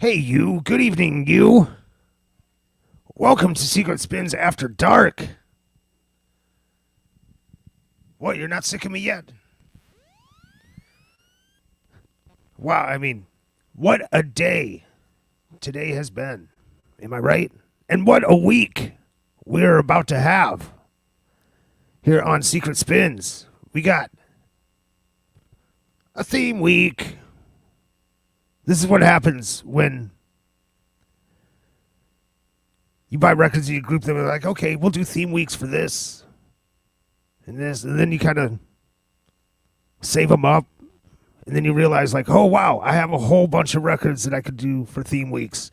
Hey, you. Good evening, you. Welcome to Secret Spins After Dark. What, you're not sick of me yet? Wow, I mean, what a day today has been. Am I right? And what a week we're about to have here on Secret Spins. We got a theme week. This is what happens when you buy records and you group them and like, okay, we'll do theme weeks for this and this. And then you kind of save them up. And then you realize like, oh, wow, I have a whole bunch of records that I could do for theme weeks.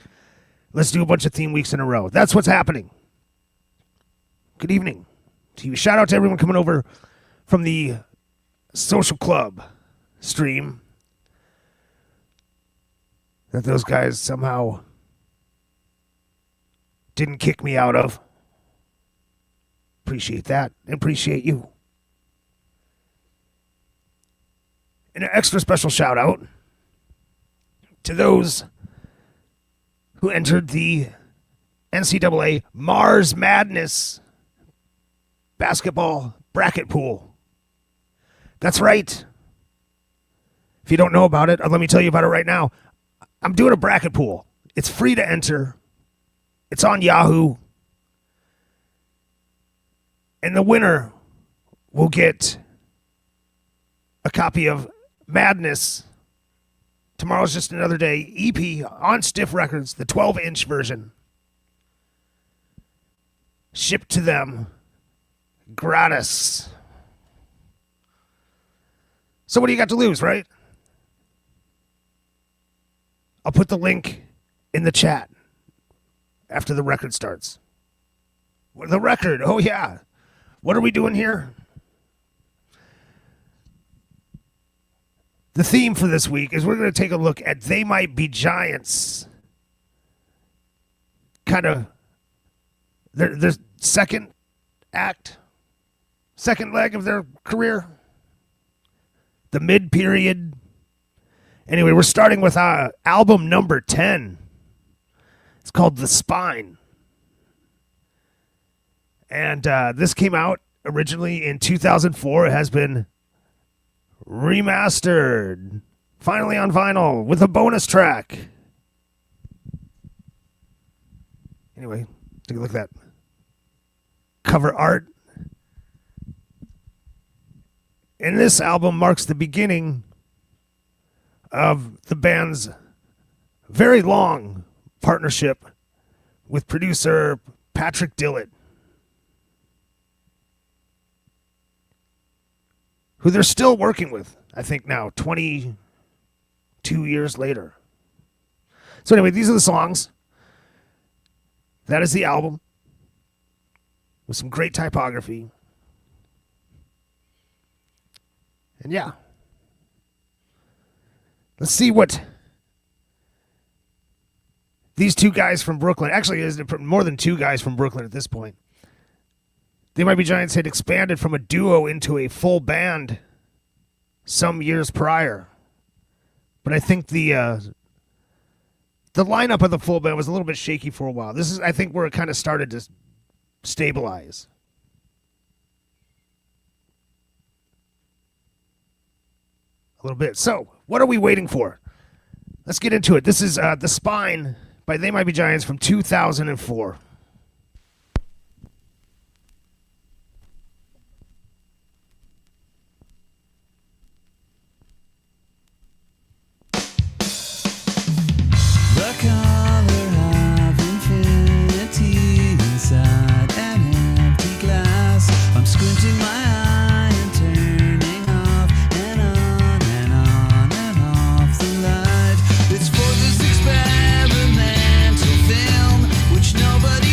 Let's do a bunch of theme weeks in a row. That's what's happening. Good evening to you. Shout out to everyone coming over from the Social Club stream that those guys somehow didn't kick me out of. Appreciate that. Appreciate you. And an extra special shout out to those who entered the NCAA Mars Madness basketball bracket pool. That's right. If you don't know about it, let me tell you about it right now. I'm doing a bracket pool. It's free to enter. It's on Yahoo. And the winner will get a copy of Madness. Tomorrow's Just Another Day EP on Stiff Records, the 12-inch version. Shipped to them gratis. So what do you got to lose, right? I'll put the link in the chat after the record starts. The record, oh yeah. What are we doing here? The theme for this week is we're going to take a look at They Might Be Giants. Kind of their second act, second leg of their career. The mid-period. Anyway, we're starting with album number 10. It's called The Spine. And this came out originally in 2004. It has been remastered. Finally on vinyl with a bonus track. Anyway, take a look at that cover art. And this album marks the beginning of the band's very long partnership with producer Patrick Dillett, who they're still working with, I think now, 22 years later. So anyway, these are the songs. That is the album with some great typography. And yeah. Let's see what these two guys from Brooklyn, actually is more than two guys from Brooklyn at this point. They Might Be Giants had expanded from a duo into a full band some years prior. But I think the lineup of the full band was a little bit shaky for a while. This is, I think, where it kind of started to stabilize. A little bit. So, what are we waiting for? Let's get into it. This is The Spine by They Might Be Giants from 2004. The color of infinity inside an empty glass. I'm squinting my eye and turning off and on and on and off the light. It's for this experimental film which nobody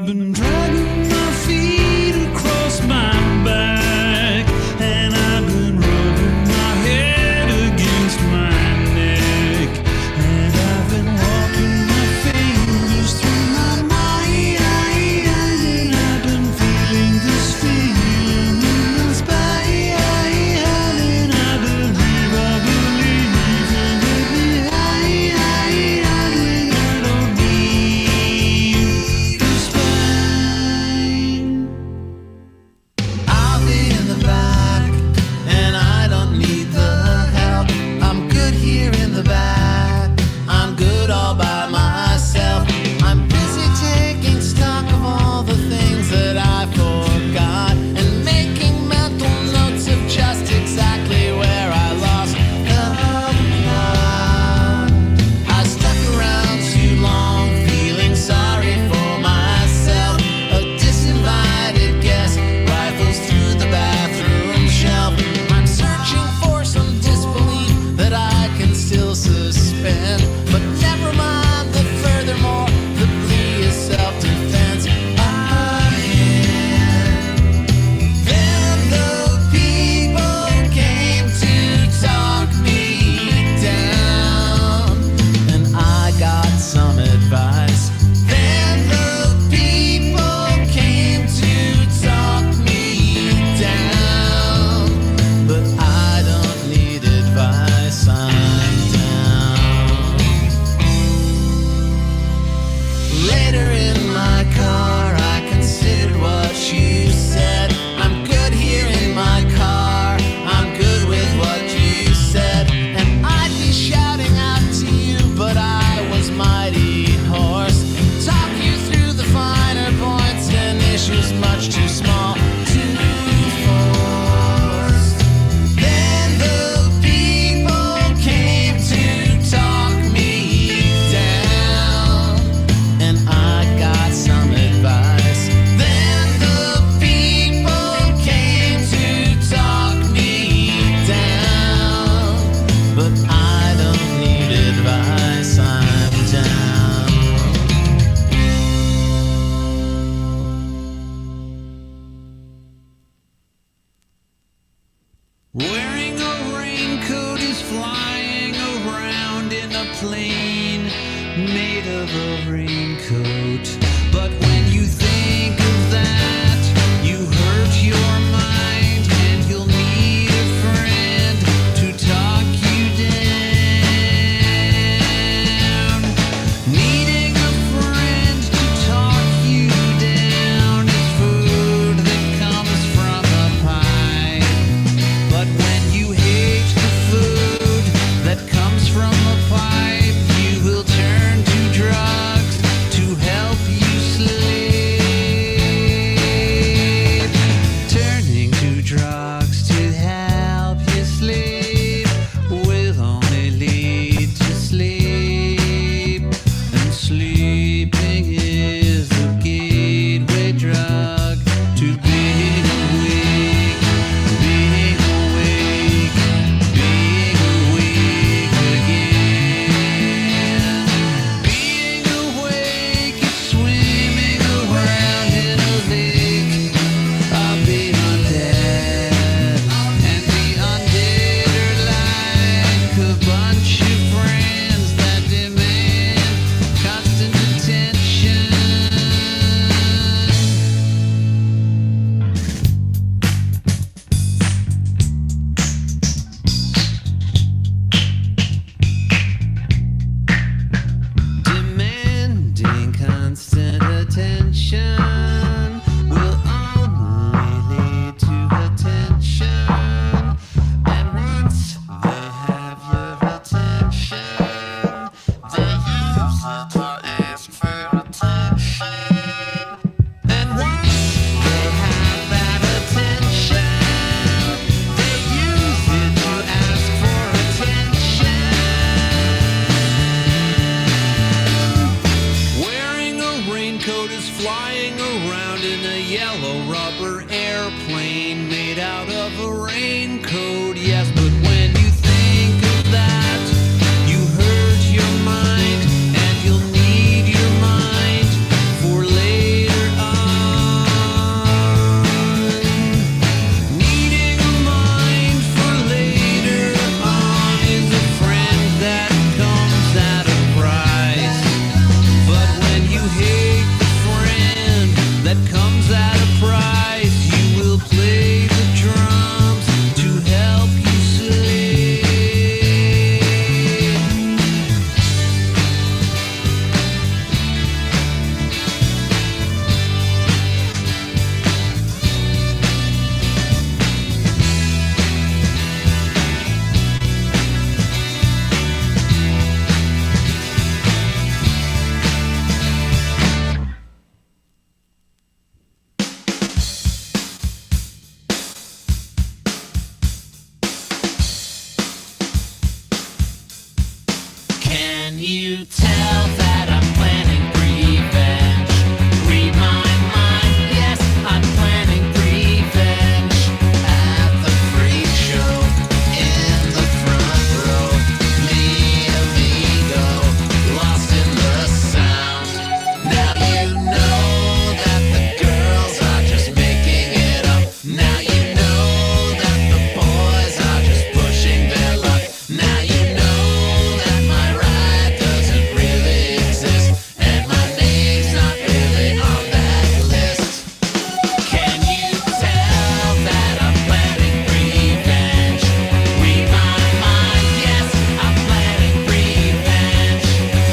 I've been dragging my feet across my back, and I've been rubbing my head against my neck, and I've been walking my fingers through my mind, and I've been feeling this feeling in my spine, and I believe in it. I don't need a spine. I'll be in the back, and I don't need the help. I'm good here in the back. I'm good all by myself. I'm busy taking stock of all the things that I forgot and making mental notes of just exactly where I lost the plot. I stuck around too long, feeling sorry for myself. A disinvited guest rifles through the bathroom shelf. I'm searching for some disbelief that I can still suspend, but never mind that furthermore the plea is self-defense. Then the people came to talk me down, and I got some advice. Then the people came to talk me down, but I don't need advice. I'm down. Later in my car, I considered what you said. I'm good here in my car. I'm good with what you said. And I'd be shouting out to you, but I was mighty hoarse. Talk you through the finer points and issues much too small to force. Then the people came to talk me down, and I got some advice. Then the people came to talk me down, but I don't need advice. I'm down. Wearing a raincoat is flying around in a plane made of a raincoat. But when you think of that, you hurt your mind, and you'll need a friend to talk you down. Needing a friend to talk you down is food that comes from a pipe. But when you hate the food that comes from a pipe, you will turn to drugs to help you sleep. Turning to drugs to help you sleep will only lead to sleep. And sleeping is the gateway drug to being awake, being awake, being awake again. Being awake is swimming around in a lake of the undead, and the undead are like a bunch of friends that demand constant attention. Demanding constant attention will only lead to attention. And once they have your attention, they use it to ask for attention. And once they have that attention, they use it to ask for attention. Wearing a raincoat is flying around in a yellow rubber airplane made out of a raincoat. Yes, but when you think of that, you hurt your mind, and you'll need your mind for later that comes at a price. You will play the drums to help you sleep. Can you tell that I'm planning revenge? Read my mind, yes, I'm planning revenge. At the freak show, in the front row, me amigo, lost in the sound. Now you know that the girls are just making it up. Now you know that the boys are just pushing their luck. Now you know that my ride doesn't really exist, and my name's not really on that list. Can you tell that I'm planning revenge? Read my mind, yes, I'm planning revenge.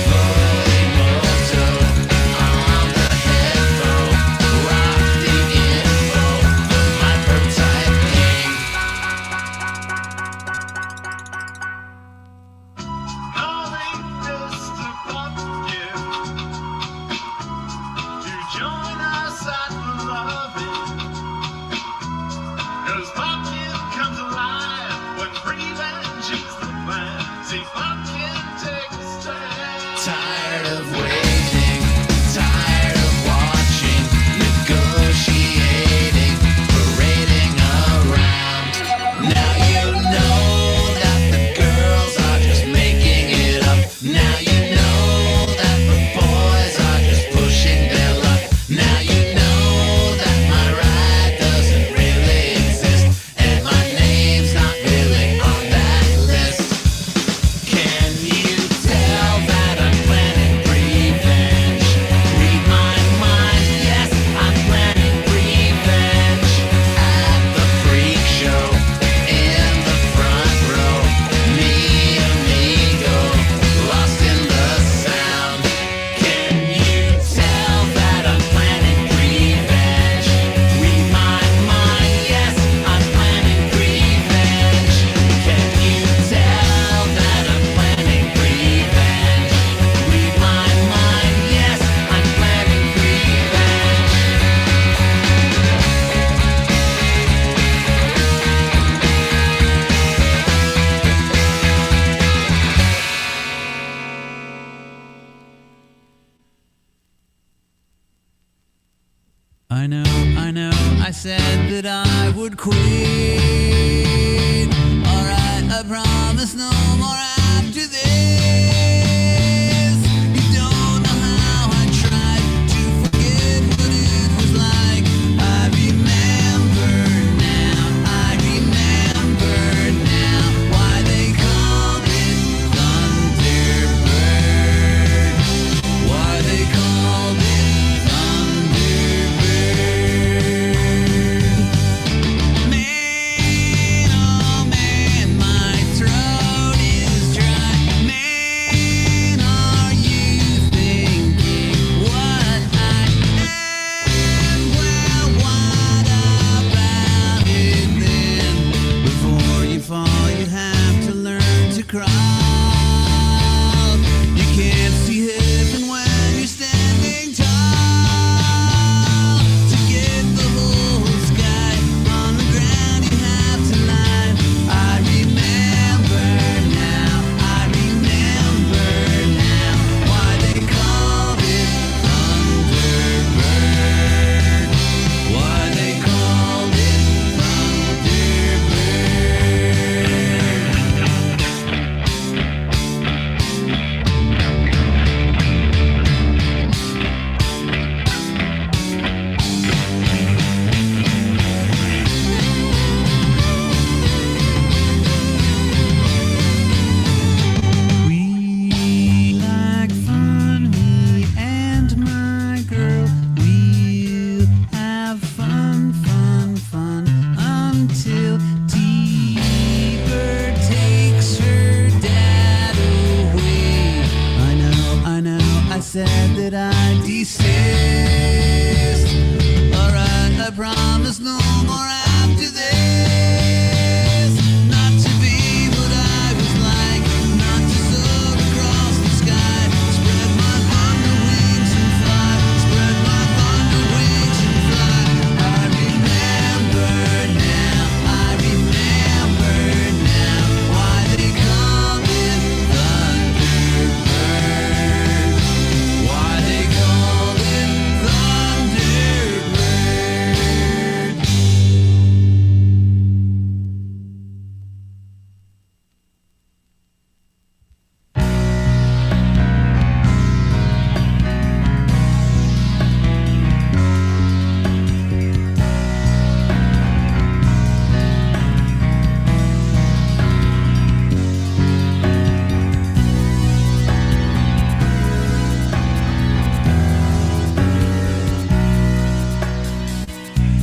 Fully motoed on the headphone, rock the info, the microtype king. Calling Mr. Pumpkin to join us at the loving. 'Cause Pumpkin comes alive when revenge is the plan. See, Pumpkin takes a stand. Tired of waiting, tired of watching, negotiating, parading around. Now you know that the girls are just making it up. Now you know that the boys are just pushing their luck. Now you know that my ride doesn't really exist, and my name's not really on that list. Can you tell that I'm planning revenge? Read my mind, yes, I'm planning revenge. At the freak show, in the front row, me amigo, lost in the sound. Can you tell that I'm planning revenge? Read my mind, yes, I'm planning revenge. Can you tell that I'm planning revenge? Read my mind, yes, I'm planning revenge. I know, I said that I would quit. Alright, I promise no more after this. You don't know how I tried to forget what it was like. I remember now why they called it Thunderbird. Why they called it Thunderbird. Man, oh man, my throat is glad that I desist. Alright, I promise no more after this. Not to be what I was like, not to soar across the sky. Spread my thunder wings and fly, spread my thunder wings and fly. I remember now, I remember now why they call it Thunderbird. Why they call it Thunderbird.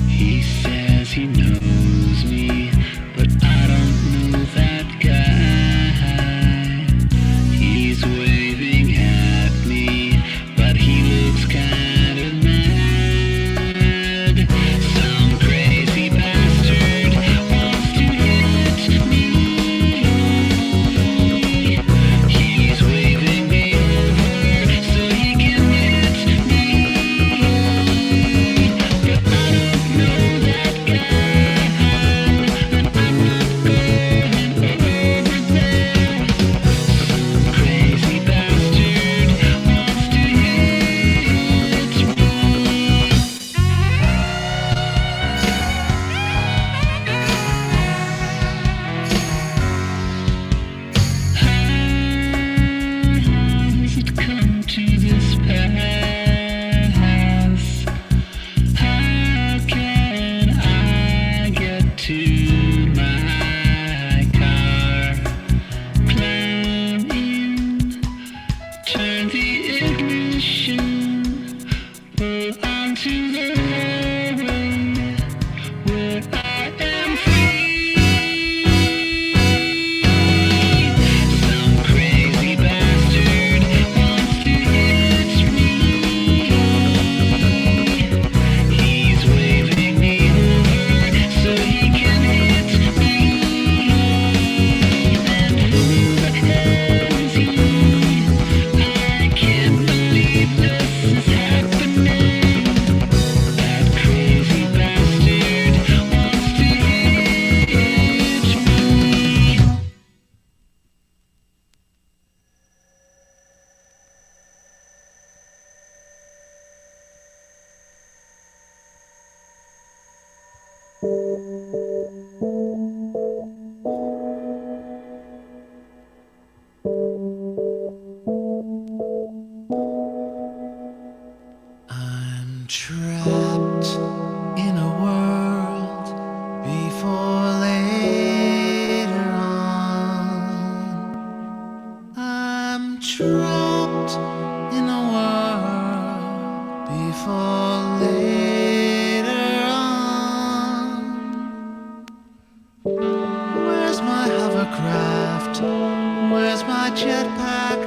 He says he knows me, but I don't know that guy. He's waving at me, but he looks kind of mad. Some crazy bastard wants to hit me. He's waving me over so he can hit me. But I don't know that guy, and I'm not going over there. Some crazy bastard wants to hit me. How's it come to this pass? How can I get to my car? Climb in, turn the ignition, pull onto the highway where I am free. Some crazy bastard wants to hit me. He's waving me over so he can hit me. And who the hell is he? I can't believe this is happening. That crazy bastard wants to hit me. I'm trapped in a world before later on. I'm trapped in a world before later on. Where's my hovercraft? Where's my jetpack?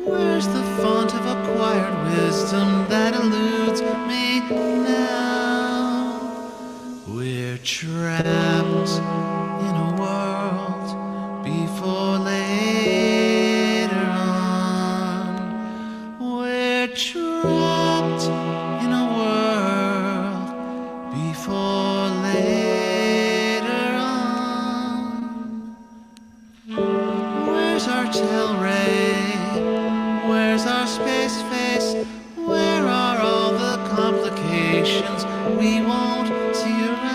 Where's the font of acquired wisdom that eludes me now? We're trapped in a world before later on. We're trapped in a world before later on. Where's our Telray? Where's our space face? Where are all the complications we won't see around?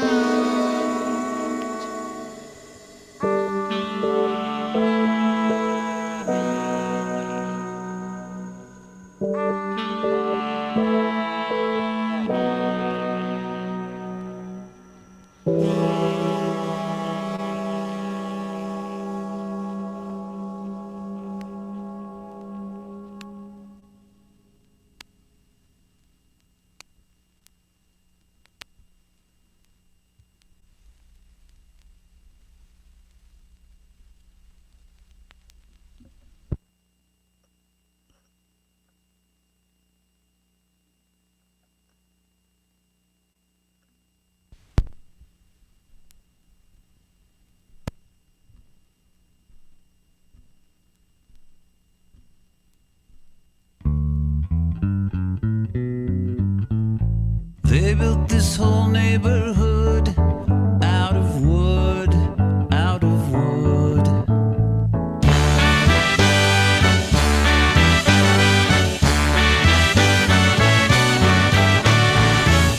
They built this whole neighborhood out of wood, out of wood.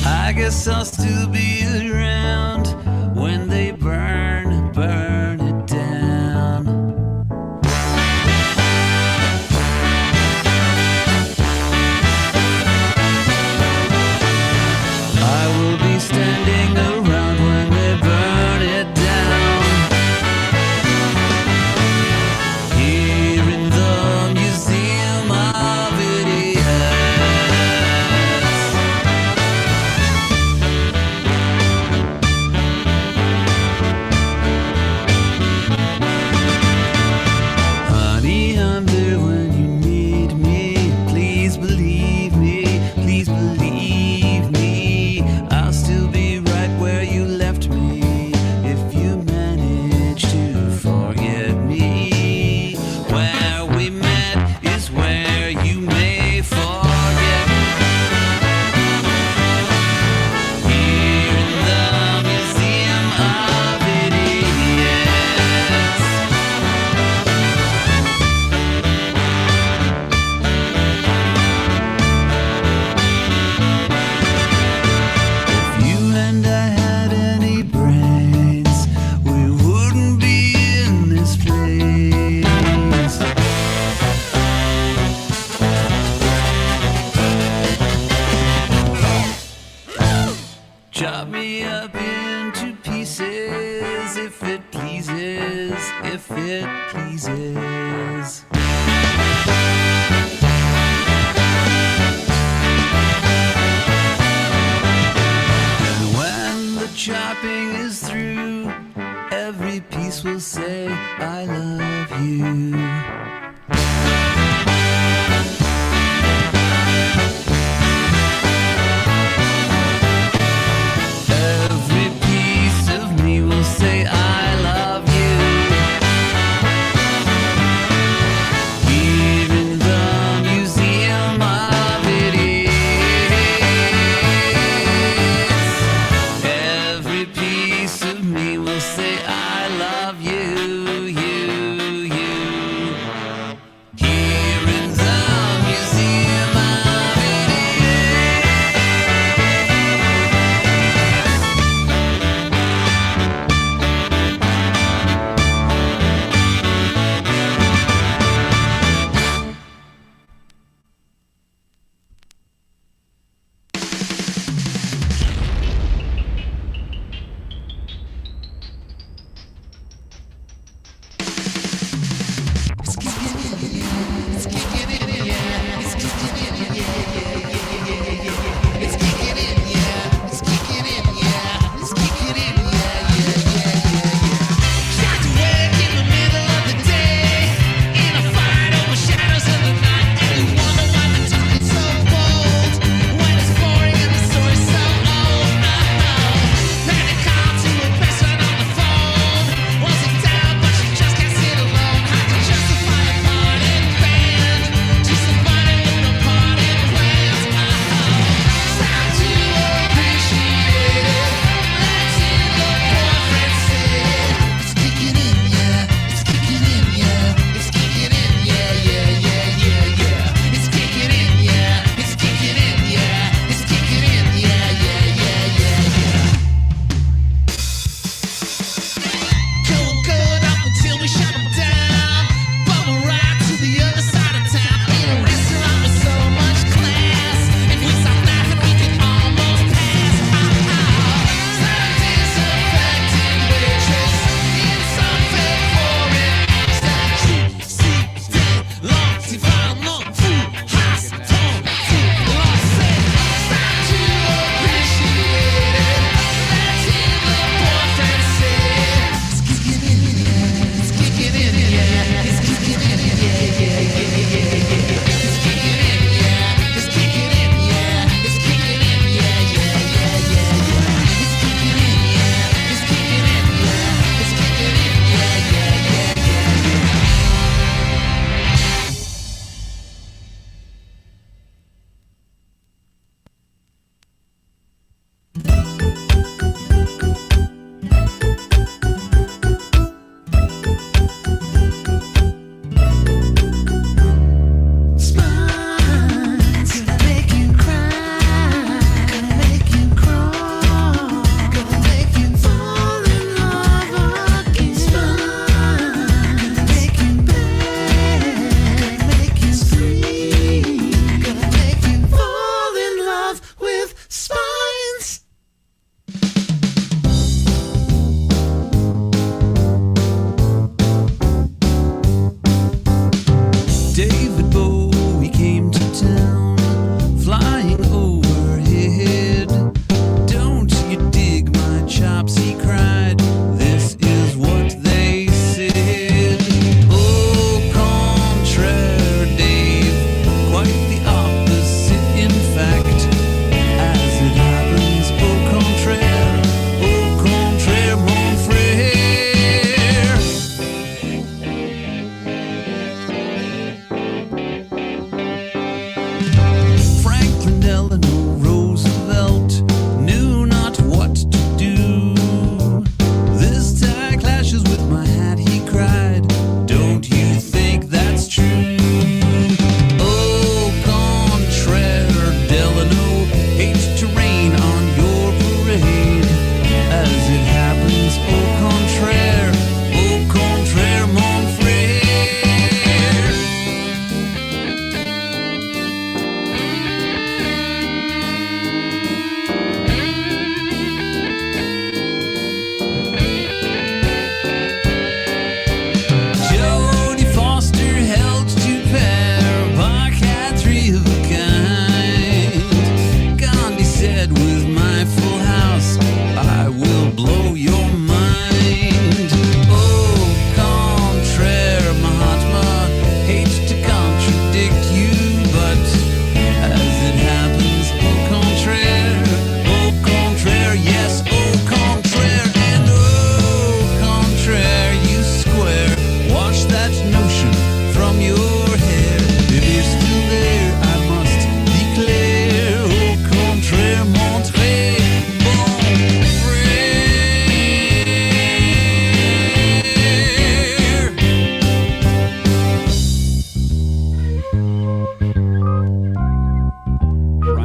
I guess I'll still be around when they burn it down. I will be standing around when they burn it down. Here in the Museum of Idiots.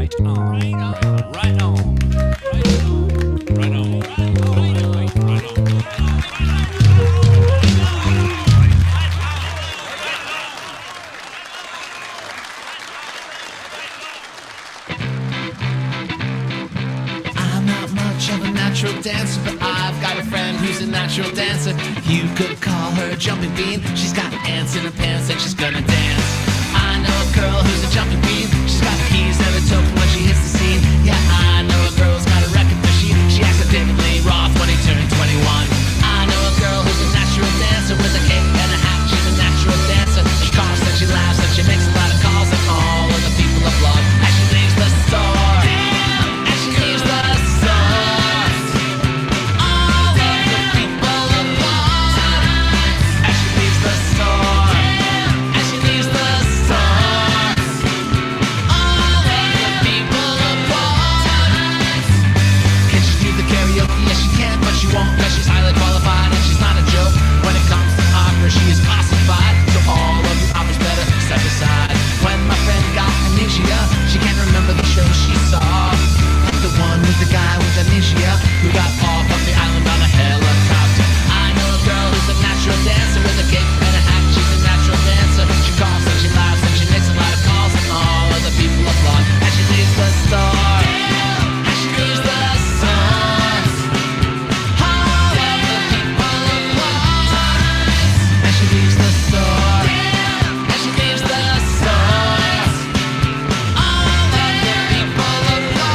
Right on. Right on. Right on. Right on. Right on. I'm not much of a natural dancer, but I've got a friend who's a natural dancer. You could call her a jumping bean. She's got ants in her pants and she's gonna dance. I know a girl who's a jumping bean. She's got the keys and a token when she hits the scene. Yeah, I know a girl's got a record machine. She acts like David Lee Roth when he turned 21. I know a girl who's a natural dancer with a cape and a hat. She's a natural dancer. She coughs and she laughs and she makes a lot of calls, and all of the people applaud as she leaves the store. As she leaves the store, all of the people applaud. As she leaves the store, as she leaves the store, all of the people applaud. Can she do the karaoke? Yes, she can, but she won't, cause she's highly qualified and she's not a joke. When it comes to opera, she is classified. So all of you operas better step aside. When my friend got amnesia, she can't remember the show she saw. The one with the guy with amnesia who got off of the island on a helicopter. I know a girl who's a natural dancer with a cape and a hat. She's a natural dancer. She coughs and she laughs and she makes a lot of calls, and all of the people applaud as she leaves the store. As she leaves the store, all of the people applaud. As she leaves the store, as she leaves the store, all of the people applaud.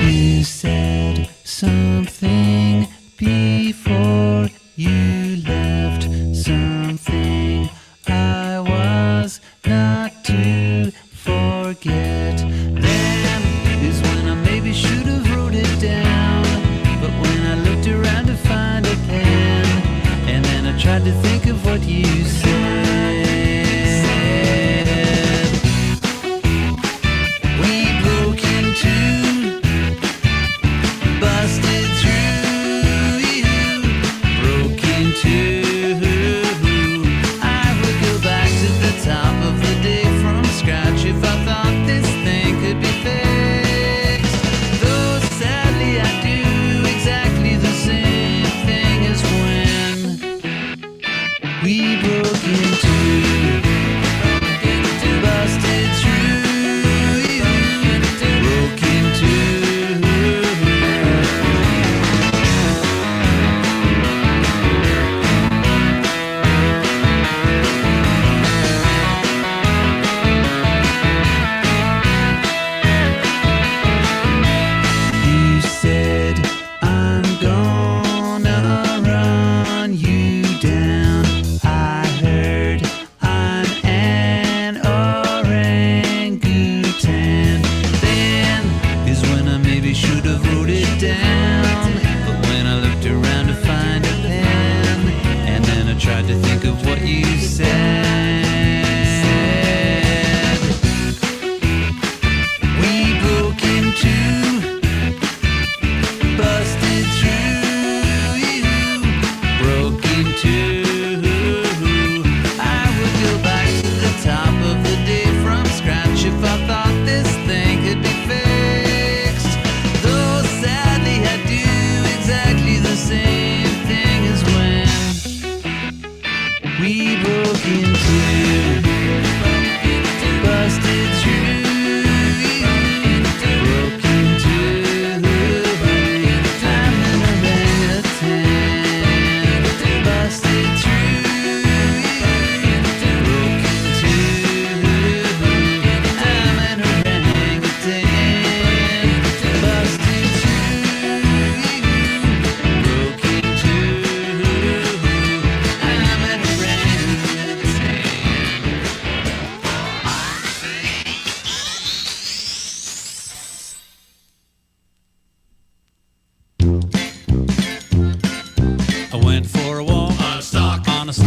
You said something before you left, something I was not to forget. Then is when I maybe should have wrote it down, but when I looked around to find a pen, and then I tried to think of what you said. We broke into, busted through, you broke into. I would go back to the top of the day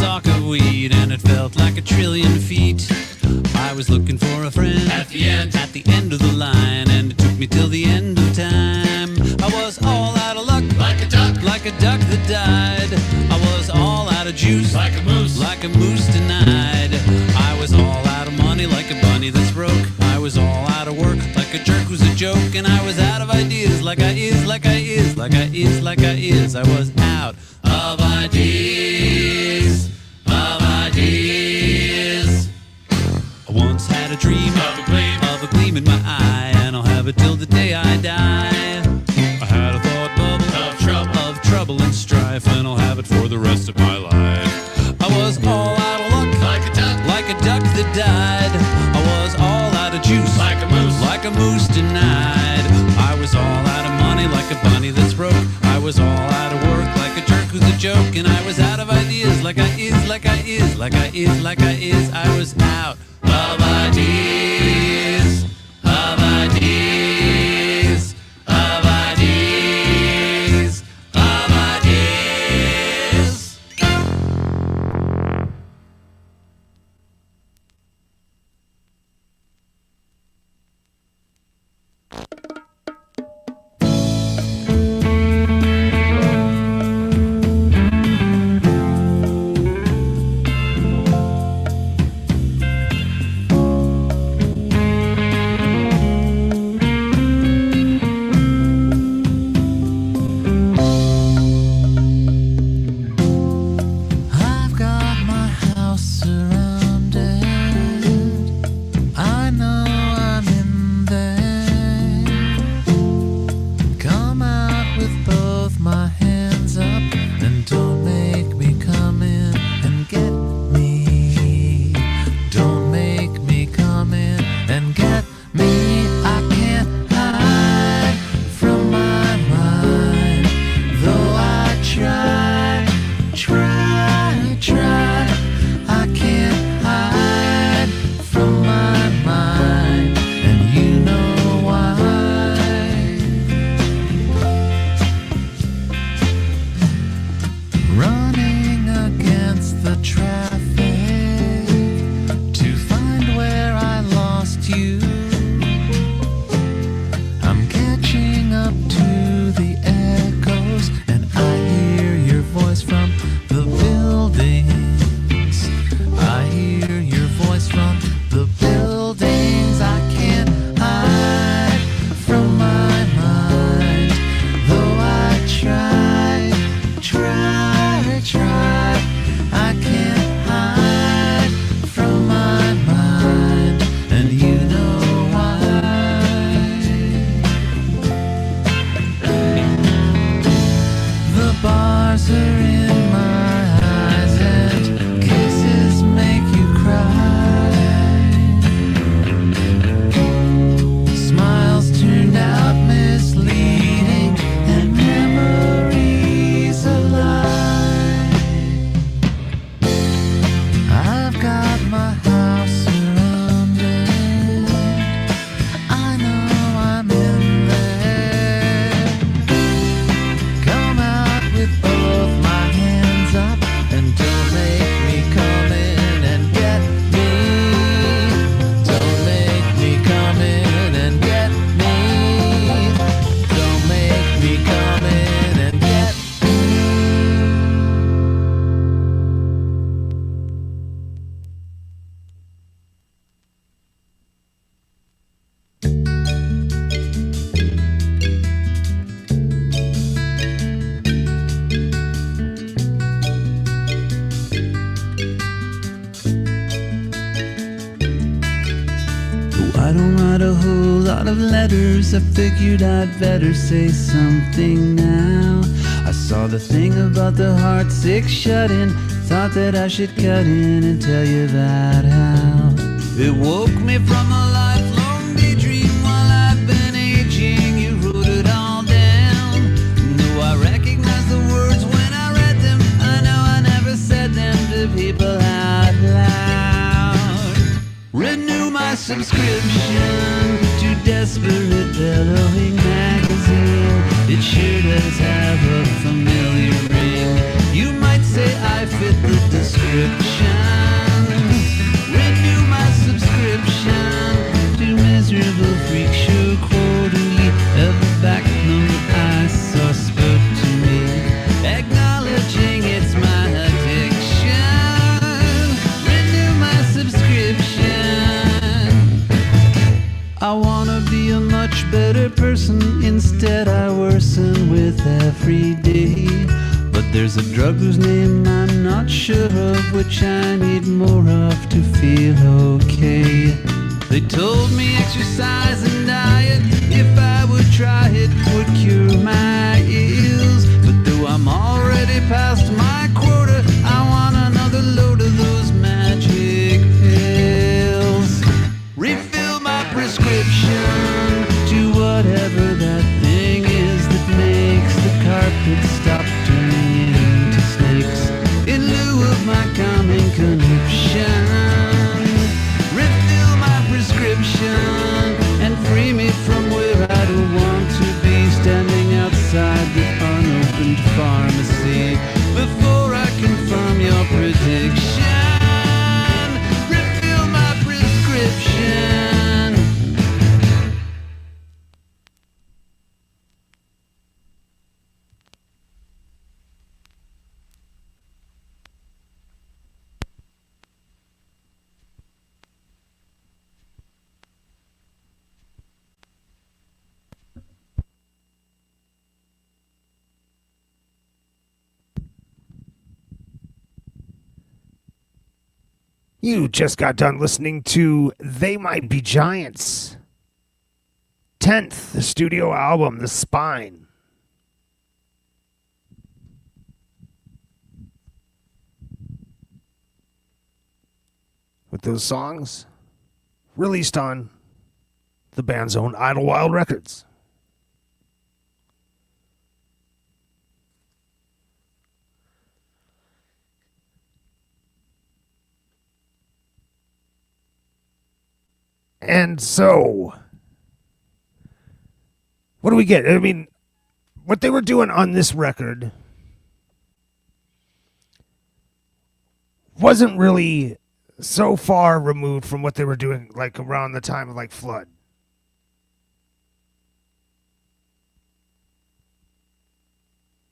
stalk of weed, and it felt like a trillion feet. I was looking for a friend at the end of the line, and it took me till the end of time. I was all out of luck, like a duck that died. I was all out of juice, like a moose denied. I was all out of money, like a bunny that's broke. I was all out of work, like a jerk who's a joke. And I was out of ideas, like I is. I was out of ideas. I once had a dream of a gleam in my eye, and I'll have it till the day I die. I had a thought bubble of trouble and strife, and I'll have it for the rest of my life. I was all out of luck, like a duck that died. I was all out of juice, like a moose denied. I was all out of money, like a bunny that's broke. I was all out of work, like a jerk who's a joke. And I was out of ideas, like I is. I was out of ideas. I've got my house surrounded. I know I'm in there. Come out with both my hands up, and don't make me come in and get me. Don't make me come in and get me. I can't hide from my mind, though I try. I can't hide from my mind, and you know why. Running against the traffic to find where I lost you. I'm catching up to the echoes, and I hear your voice from the buildings. I hear your voice from the buildings. I can't hide from my mind, though I try. I can't hide from my mind, and you know why. The bars are in my eyes, and kisses make you cry. Smiles turned out misleading, and memories a lie. I've got my house surrounded. I know I'm in there. Come out with both my hands up, and don't make me come in and get me. Don't make me come in and get me. Don't make me come in and get me. I don't write a whole lot of letters. I figured I'd better say something now. I saw the thing about the heart sick shut-in. Thought that I should cut in and tell you about how it woke me from a lifelong daydream while I've been aging. You wrote it all down. No, I recognize the words when I read them. I know I never said them to people out loud. Renew my subscription to Desperate Bellowing magazine. It sure does have a familiar ring. You might say I fit the description. Renew my subscription to Miserable Freak Show quarterly. Every back number I saw spoke to me, acknowledging it's my addiction. Renew my subscription. I wanna be a much better person. Instead I worsen with every day. But there's a drug whose name I'm not sure of, which I need more of to feel okay. They told me exercise and diet, if I would try it, would cure my ills. But though I'm already past my quota, I want another load of those magic pills. Refill my prescription to whatever that thing is that makes the carpet stop turning into snakes. In lieu of my calming conniption, refill my prescription and free me from where I don't want to be, standing outside the unopened pharmacy before I confirm your prediction. Refill my prescription. You just got done listening to They Might Be Giants. 10th, the studio album, The Spine. With those songs released on the band's own Idlewild Records. And so, what do we get? I mean, what they were doing on this record wasn't really so far removed from what they were doing like around the time of like Flood.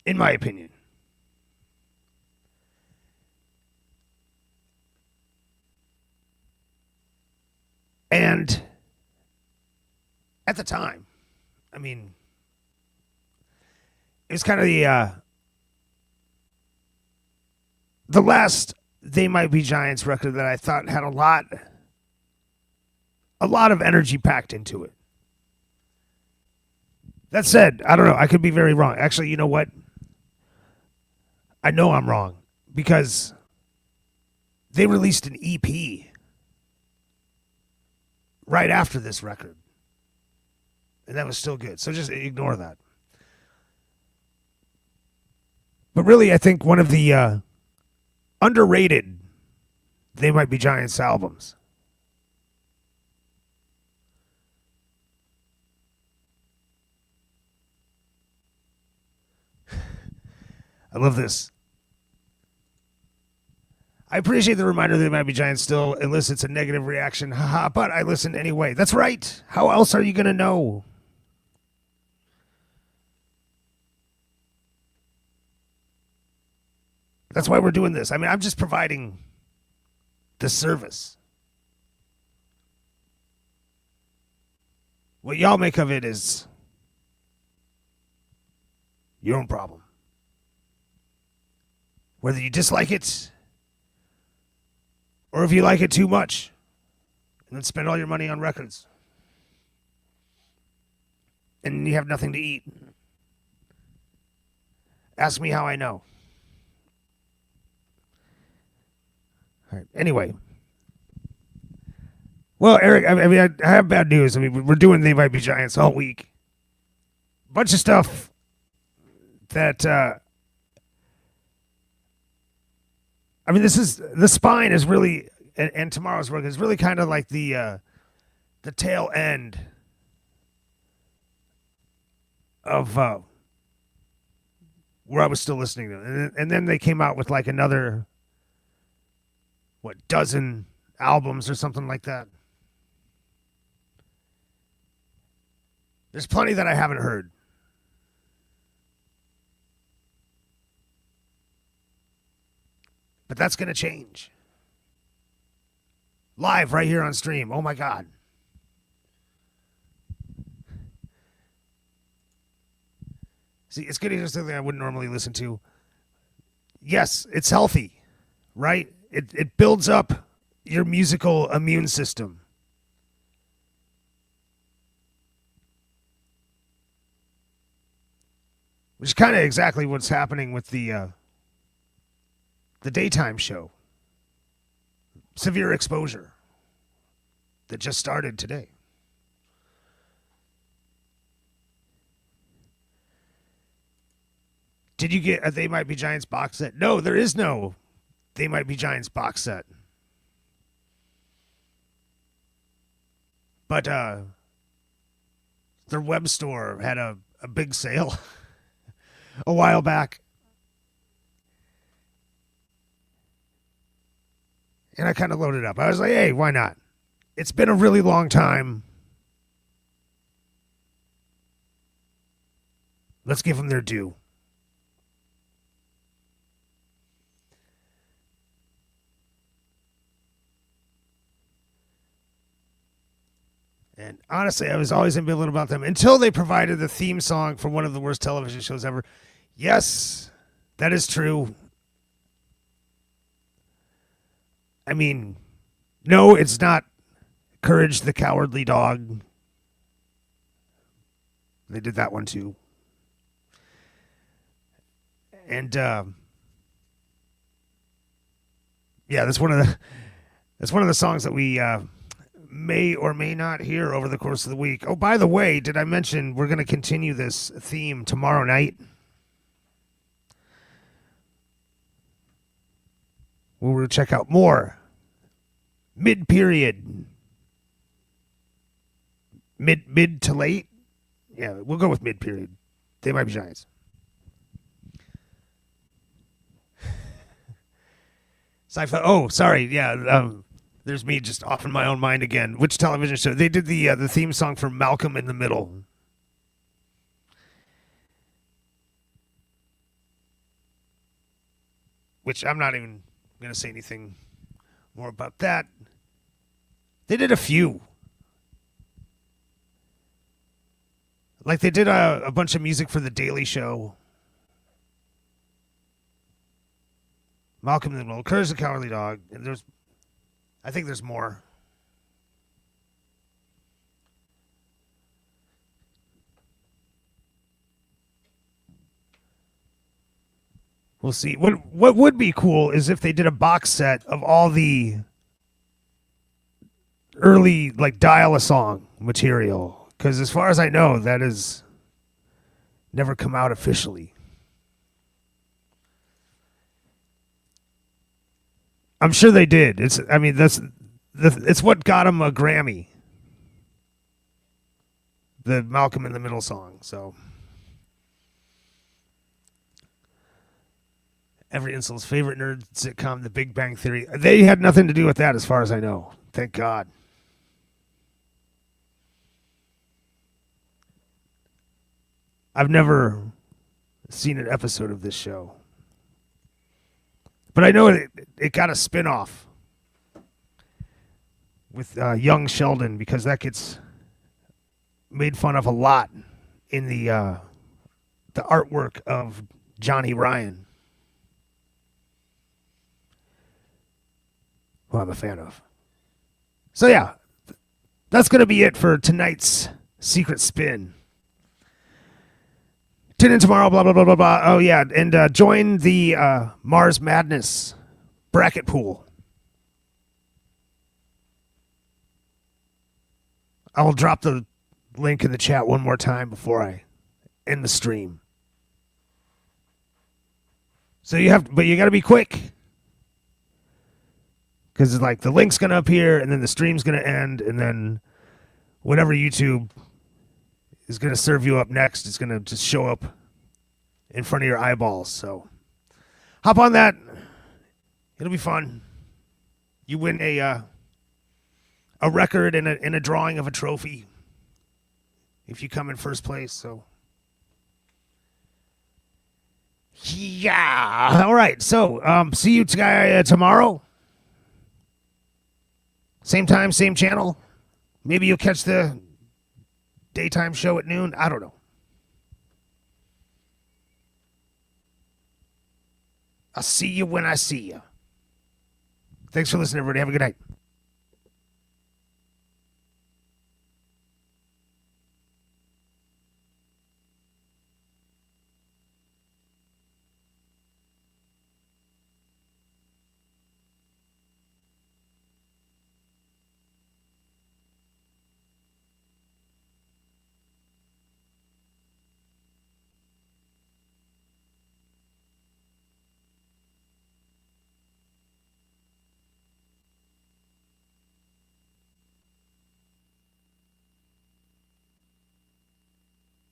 In my opinion. And at the time, I mean, it was kind of the last They Might Be Giants record that I thought had a lot of energy packed into it. That said, I don't know. I could be very wrong. Actually, you know what? I know I'm wrong because they released an EP right after this record. And that was still good. So just ignore that. But really, I think one of the underrated They Might Be Giants albums. I love this. I appreciate the reminder that They Might Be Giants still elicits a negative reaction. Haha, but I listen anyway. That's right. How else are you going to know? That's why we're doing this. I mean, I'm just providing the service. What y'all make of it is your own problem. Whether you dislike it or if you like it too much and then spend all your money on records and you have nothing to eat. Ask me how I know. All right. Anyway. Well, Eric, I mean, I have bad news. I mean, we're doing They Might Be Giants all week. Bunch of stuff that, I mean, the Spine is really, and Tomorrow's Work is really kind of like the tail end of where I was still listening to them. And then they came out with like another, dozen albums or something like that. There's plenty that I haven't heard. But that's going to change. Live right here on stream. Oh my God. See, it's getting to something I wouldn't normally listen to. Yes, it's healthy, right? It builds up your musical immune system. Which is kind of exactly what's happening with the daytime show. Severe Exposure. That just started today. Did you get a They Might Be Giants box set? No, there is no They Might Be Giants box set. But their web store had a big sale a while back. And I kind of loaded up. I was like, hey, why not? It's been a really long time. Let's give them their due. And honestly, I was always ambivalent about them until they provided the theme song for one of the worst television shows ever. Yes, that is true. I mean, no, it's not Courage the Cowardly Dog. They did that one too. And yeah, that's one of the songs that we may or may not hear over the course of the week. Oh, by the way, did I mention we're going to continue this theme tomorrow night? We're going to check out more mid-period. Mid to late? Yeah, we'll go with mid-period. They Might Be Giants. Sci-fi. Oh, sorry. Yeah, there's me just off in my own mind again. Which television show? They did the theme song for Malcolm in the Middle. Which I'm not even going to say anything more about that. They did a few. Like they did a bunch of music for The Daily Show. Malcolm in the Middle, Courage the Cowardly Dog, and I think there's more. We'll see. What would be cool is if they did a box set of all the early like Dial-A-Song material, because as far as I know, that has never come out officially. I'm sure they did. It's what got him a Grammy. The Malcolm in the Middle song. So every insult's favorite nerd sitcom, The Big Bang Theory. They had nothing to do with that as far as I know. Thank God. I've never seen an episode of this show. But I know it got a spin-off with young Sheldon, because that gets made fun of a lot in the artwork of Johnny Ryan, who I'm a fan of. So yeah, that's going to be it for tonight's Secret Spin. Tune in tomorrow, blah, blah, blah, blah, blah. Oh, yeah, and join the Mars Madness bracket pool. I'll drop the link in the chat one more time before I end the stream. So you got to be quick. Because it's like the link's going to appear, and then the stream's going to end, and then whenever YouTube is going to serve you up next, it's going to just show up in front of your eyeballs. So hop on that. It'll be fun. You win a record and a drawing of a trophy if you come in first place. So yeah. All right. So see you tomorrow. Same time, same channel. Maybe you'll catch the daytime show at noon. I don't know. I'll see you when I see you. Thanks for listening, everybody. Have a good night.